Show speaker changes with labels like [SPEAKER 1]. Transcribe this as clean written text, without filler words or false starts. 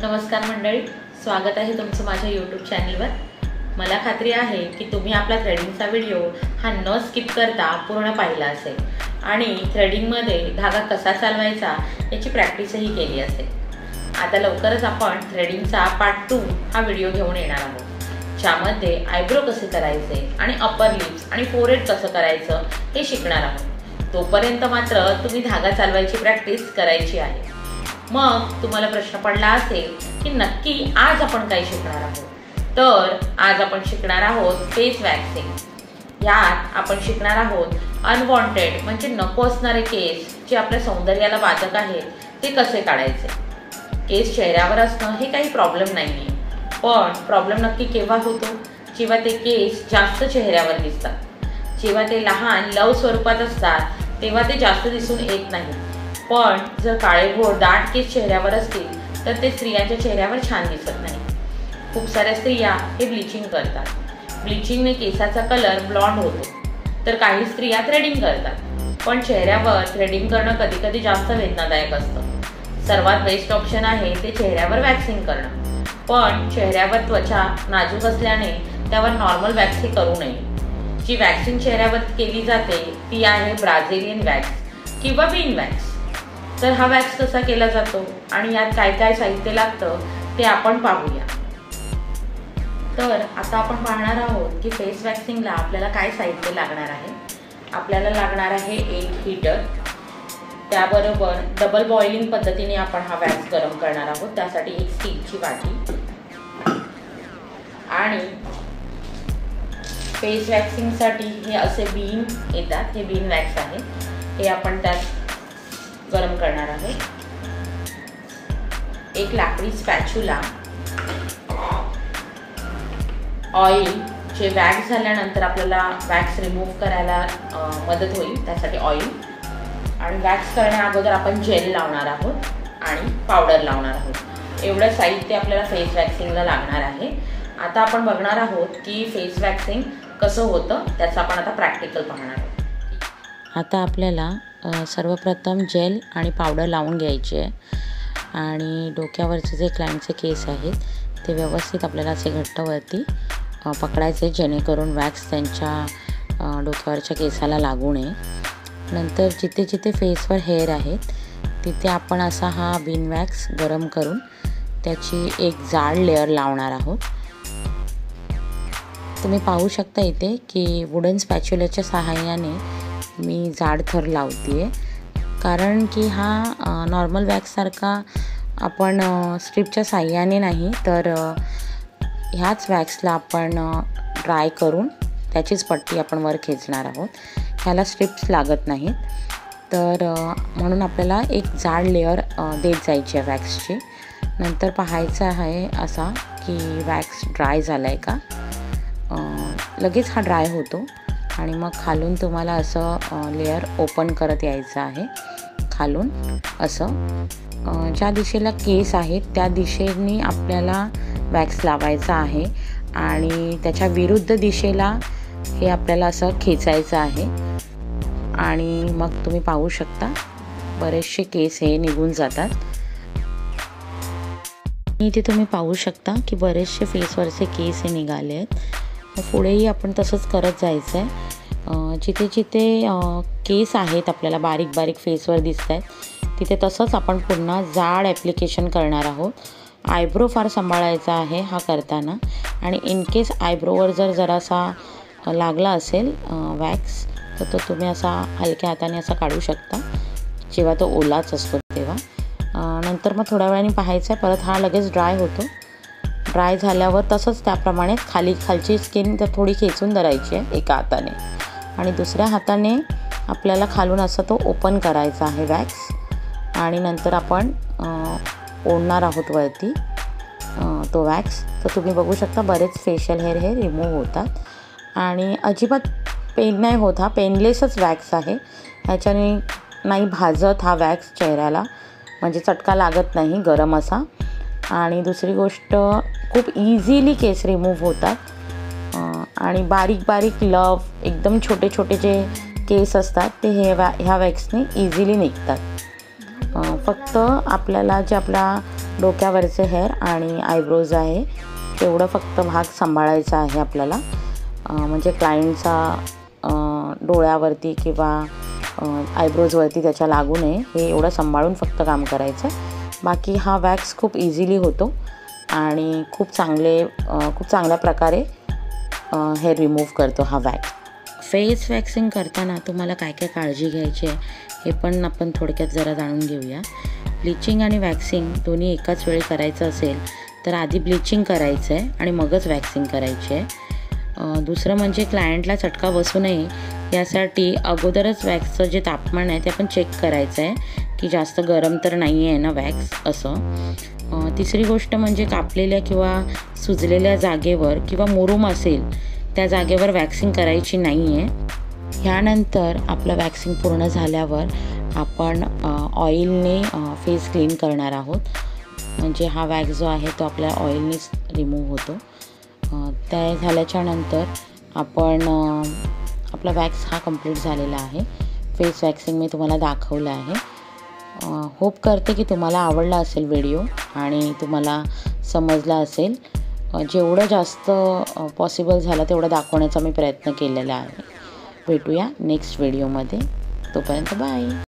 [SPEAKER 1] नमस्कार मंडळी, स्वागत आहे तुमचं माझ्या यूट्यूब चॅनलवर। मला खात्री आहे की तुम्ही आपला थ्रेडिंगचा व्हिडिओ हा न स्किप करता पूर्ण पाहिला असेल आणि थ्रेडिंगमध्ये धागा कसा चालवायचा याची प्रॅक्टिसही केली असेल। आता लवकरच आपण थ्रेडिंगचा पार्ट 2 हा व्हिडिओ घेऊन येणार आहोत, ज्यामध्ये आयब्रो कसे करायचे आणि अपर लिप्स आणि फोरहेड कसं करायचं हे शिकणार आहोत। तोपर्यंत मात्र तुम्ही धागा चालवायची प्रॅक्टिस करायची आहे। मग तुम्हाला प्रश्न पडला असेल की नक्की आज आपण काय शिकणार आहोत, तर आज आपण शिकणार आहोत फेस वॅक्सिंग। यात आपण शिकणार आहोत अनवॉन्टेड म्हणजे नको असणारे केस जे आपल्या सौंदर्याला बाधक आहेत ते कसे काढायचे। केस चेहऱ्यावर असणं हे काही प्रॉब्लेम नाहीये, पण प्रॉब्लेम नक्की केव्हा होतो, जेव्हा ते केस जास्त चेहऱ्यावर दिसतात। जेव्हा ते लहान लव स्वरूपात असतात तेव्हा ते जास्त दिसून येत नाही, पण जर काळेभोर दाट केस चेहऱ्यावर असतील तर ते स्त्रियांच्या चेहऱ्यावर छान दिसत नाही। खूप साऱ्या स्त्रिया हे ब्लिचिंग करतात। ब्लिचिंगने केसाचा कलर ब्लॉन्ड होतो, तर काही स्त्रिया थ्रेडिंग करतात, पण चेहऱ्यावर थ्रेडिंग करणं कधी कधी जास्त वेदनादायक असतं। सर्वात बेस्ट ऑप्शन आहे ते चेहऱ्यावर वॅक्सिंग करणं, पण चेहऱ्यावर त्वचा नाजूक असल्याने त्यावर नॉर्मल वॅक्स हे करू नये। जी वॅक्सिंग चेहऱ्यावर केली जाते ती आहे ब्राझिलियन वॅक्स किंवा बीन वॅक्स। तर हा वॅक्स कसा केला जातो आणि यात काय काय साहित्य लागतं ते आपण पाहूया। तर आता आपण पाहणार आहोत की फेस वॅक्सिंगला आपल्याला काय साहित्य लागणार आहे। आपल्याला लागणार आहे एक हीटर, त्याबरोबर डबल बॉइलिंग पद्धतीने आपण हा वॅक्स गरम करणार आहोत, त्यासाठी एक स्टीलची वाटी आणि फेस वॅक्सिंगसाठी हे असे बीन येतात, हे बीन वॅक्स आहे, हे आपण त्यात गरम करणार आहोत। एक लाकडी स्पॅच्युला, ऑइल जे वॅक्स झाल्यानंतर आपल्याला वॅक्स रिमूव्ह करायला मदत होईल त्यासाठी ऑइल, आणि वॅक्स करण्या अगोदर आपण जेल लावणार आहोत आणि पावडर लावणार आहोत। एवढं साहित्य आपल्याला फेस वॅक्सिंगला लागणार आहे। आता आपण बघणार आहोत की फेस वॅक्सिंग कसं होतं, त्याचं आपण आता प्रॅक्टिकल पाहणार आहोत।
[SPEAKER 2] आता आपल्याला सर्वप्रथम जेल आणि पावडर लावून घ्यायची आहे आणि डोक्यावरचे जे क्लायंटचे केस आहेत ते व्यवस्थित आपल्याला असे घट्टवरती पकडायचे, जेणेकरून वॅक्स त्यांच्या डोक्यावरच्या केसाला लागू नये। नंतर जिथे जिथे फेसवर हेअर आहेत तिथे आपण असा हा बीन वॅक्स गरम करून त्याची एक जाड लेअर लावणार आहोत। तुम्ही पाहू शकता इथे की वुडन स्पॅच्युलाच्या सहाय्याने मी जाड थर लावते आहे, कारण की हा नॉर्मल वॅक्ससारखा आपण स्ट्रिपच्या साहाय्याने नाही, तर ह्याच वॅक्सला आपण ड्राय करून त्याचीच पट्टी आपण वर खेचणार आहोत। ह्याला स्ट्रिप्स लागत नाहीत, तर म्हणून आपल्याला एक जाड लेअर देत जायची आहे वॅक्सची। नंतर पाहायचं आहे असा की वॅक्स ड्राय झाला आहे का, लगेच हा ड्राय होतो आणि मग खालून तुम्हाला असं लेअर ओपन करत यायचं आहे खालून असं। ज्या दिशेला केस आहेत त्या दिशेने आपल्याला वॅक्स लावायचा आहे आणि त्याच्या विरुद्ध दिशेला हे आपल्याला असं खेचायचं आहे आणि मग तुम्ही पाहू शकता बरेचसे केस हे निघून जातात। इथे तुम्ही पाहू शकता की बरेचसे फेसवरचे केस हे निघाले आहेत। पुढेही आपण तसंच करत जायचं आहे। जिथे जिथे केस आहेत आपल्याला बारीक बारीक फेसवर दिसत आहेत तिथे तसंच आपण पुन्हा जाड ॲप्लिकेशन करणार आहोत। आयब्रो फार सांभाळायचा आहे हा करताना, आणि इन केस आयब्रोवर जर जरासा लागला असेल वॅक्स तर तो तुम्ही असा हलक्या हाताने असा काढू शकता जेव्हा तो ओलाच असतो तेव्हा। नंतर मग थोड्या वेळाने पाहायचं आहे, परत हा लगेच ड्राय होतो। ड्राय झाल्यावर तसंच त्याप्रमाणे खालची स्किन तर थोडी खेचून धरायची आहे एका हाताने आणि दुसऱ्या हाताने आपल्याला खालून असं तो ओपन करायचा आहे वॅक्स, आणि नंतर आपण ओढणार आहोत वरती तो वॅक्स। तर तुम्ही बघू शकता बरेच फेशियल हेअर हे रिमूव्ह होतात आणि अजिबात पेन नाही होत, हा पेनलेसच वॅक्स आहे। ह्याच्याने नाही भाजत हा वॅक्स चेहऱ्याला, म्हणजे चटका लागत नाही गरम असा। आणि दुसरी गोष्ट खूप इझिली केस रिमूव्ह होतात आणि बारीक बारीक लव एकदम छोटे छोटे जे केस असतात ते ह्या वॅक्सने इझिली निघतात। फक्त आपल्याला जे आपला डोक्यावरचे हेअर आणि आयब्रोज आहे तेवढं फक्त भाग सांभाळायचा आहे आपल्याला. म्हणजे क्लायंटचा डोळ्यावरती किंवा आयब्रोजवरती त्याच्या लागू नये हे एवढं सांभाळून फक्त काम करायचं आहे. बाकी हा वॅक्स खूप इझिली होतो आणि खूप चांगल्या प्रकारे हेअर रिमूव्ह करतो हा वॅक्स. फेस वॅक्सिंग करताना तुम्हाला काय काय काळजी घ्यायची आहे हे पण आपण थोडक्यात जरा जाणून घेऊया. ब्लिचिंग आणि वॅक्सिंग दोन्ही एकाच वेळी करायचं असेल तर आधी ब्लिचिंग करायचं आहे आणि मगच वॅक्सिंग करायची आहे. दुसरं म्हणजे क्लायंटला चटका बसू नये यासाठी अगोदरच वॅक्सचं जे तापमान आहे ते आपण चेक करायचं आहे की जास्त गरम तर नाही आहे ना वॅक्स असं. तिसरी गोष्ट म्हणजे कापलेल्या किंवा सुजलेल्या जागेवर किंवा मुरूम असेल त्या जागेवर वॅक्सिंग करायची नाही आहे. ह्यानंतर आपलं वॅक्सिंग पूर्ण झाल्यावर आपण ऑइलने फेस क्लीन करणार आहोत. म्हणजे हा वॅक्स जो आहे तो आपल्या ऑइलनेच रिमूव्ह होतो. त्या झाल्याच्यानंतर आपण आपला वॅक्स हा कंप्लीट झालेला आहे. फेस वॅक्सिंग मी तुम्हाला दाखवलं आहे. होप करते की तुम्हाला आवडला असेल व्हिडिओ आणि तुम्हाला समजला असेल. जेवढं जास्त पॉसिबल झालं तेवढं दाखवण्याचा मी प्रयत्न केलेला आहे. भेटूया नेक्स्ट व्हिडिओमध्ये. तोपर्यंत बाय.